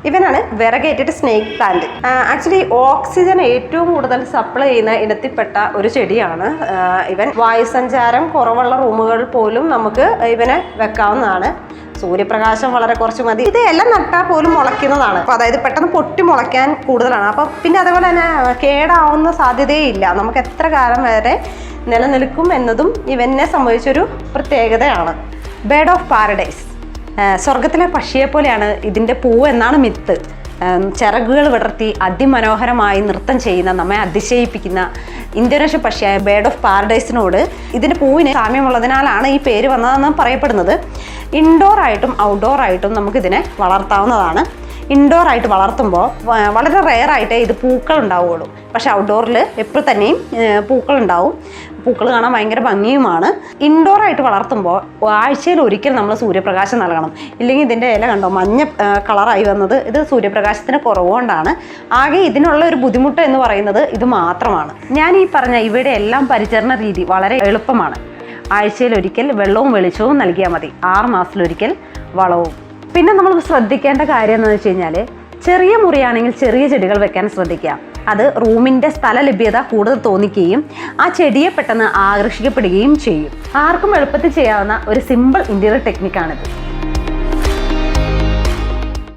ഇവനാണ് വെറഗേറ്റഡ് snake plant. Actually oxygen ഏറ്റവും കൂടുതൽ സപ്ലൈ ചെയ്യുന്ന ഇനത്തിൽപ്പെട്ട ഒരു ചെടിയാണ് ഇവൻ. വായുസഞ്ചാരം കുറവുള്ള റൂമുകൾ പോലും നമുക്ക് ഇവനെ വെക്കാവുന്നതാണ്. സൂര്യപ്രകാശം വളരെ കുറച്ച് മതി. ഇത് എല്ലാം നട്ടാൽ പോലും മുളയ്ക്കുന്നതാണ്. അപ്പോൾ അതായത് പെട്ടെന്ന് പൊട്ടി മുളയ്ക്കാൻ കൂടുതലാണ്. അപ്പം പിന്നെ അതേപോലെ തന്നെ കേടാവുന്ന സാധ്യതയില്ല. നമുക്ക് എത്ര കാലം വരെ നിലനിൽക്കും എന്നതും ഇവനെ സംബന്ധിച്ചൊരു പ്രത്യേകതയാണ്. ബേർഡ് ഓഫ് പാരഡൈസ്, സ്വർഗത്തിലെ പക്ഷിയെ പോലെയാണ് ഇതിൻ്റെ പൂവ് എന്നാണ് മിത്ത്. ചിറകുകൾ വിടർത്തി അതിമനോഹരമായി നൃത്തം ചെയ്യുന്ന, നമ്മെ അതിശയിപ്പിക്കുന്ന ഇന്തോനേഷ്യൻ പക്ഷിയായ ബേർഡ് ഓഫ് പാരഡൈസിനോട് ഇതിൻ്റെ പൂവിന് സാമ്യമുള്ളതിനാലാണ് ഈ പേര് വന്നതെന്ന് പറയപ്പെടുന്നത്. ഇൻഡോർ ആയിട്ടും ഔട്ട്ഡോർ ആയിട്ടും നമുക്കിതിനെ വളർത്താവുന്നതാണ്. ഇൻഡോർ ആയിട്ട് വളർത്തുമ്പോൾ വളരെ റെയറായിട്ടേ ഇത് പൂക്കൾ ഉണ്ടാവുകയുള്ളൂ. പക്ഷേ ഔട്ട്ഡോറിൽ എപ്പോൾ തന്നെയും പൂക്കൾ ഉണ്ടാവും. പൂക്കൾ കാണാൻ ഭയങ്കര ഭംഗിയുമാണ്. ഇൻഡോർ ആയിട്ട് വളർത്തുമ്പോൾ ആഴ്ചയിൽ ഒരിക്കൽ നമ്മൾ സൂര്യപ്രകാശം നൽകണം. ഇല്ലെങ്കിൽ ഇതിൻ്റെ ഇല കണ്ടോ മഞ്ഞ കളറായി വന്നത്, ഇത് സൂര്യപ്രകാശത്തിന് കുറവുകൊണ്ടാണ്. ആകെ ഇതിനുള്ള ഒരു ബുദ്ധിമുട്ട് എന്ന് പറയുന്നത് ഇത് മാത്രമാണ്. ഞാൻ ഈ പറഞ്ഞ ഇവിടെ എല്ലാം പരിചരണ രീതി വളരെ എളുപ്പമാണ്. ആഴ്ചയിൽ ഒരിക്കൽ വെള്ളവും വെളിച്ചവും നൽകിയാൽ മതി. 6 മാസത്തിലൊരിക്കൽ വളവും. പിന്നെ നമ്മൾ ശ്രദ്ധിക്കേണ്ട കാര്യം എന്ന് വെച്ച് കഴിഞ്ഞാൽ, ചെറിയ മുറിയാണെങ്കിൽ ചെറിയ ചെടികൾ വെക്കാൻ ശ്രദ്ധിക്കുക. അത് റൂമിൻ്റെ സ്ഥല ലഭ്യത കൂടുതൽ തോന്നിക്കുകയും ആ ചെടിയെ പെട്ടെന്ന് ആകർഷിക്കപ്പെടുകയും ചെയ്യും. ആർക്കും എളുപ്പത്തിൽ ചെയ്യാവുന്ന ഒരു സിമ്പിൾ ഇൻറ്റീരിയർ ടെക്നിക്കാണിത്.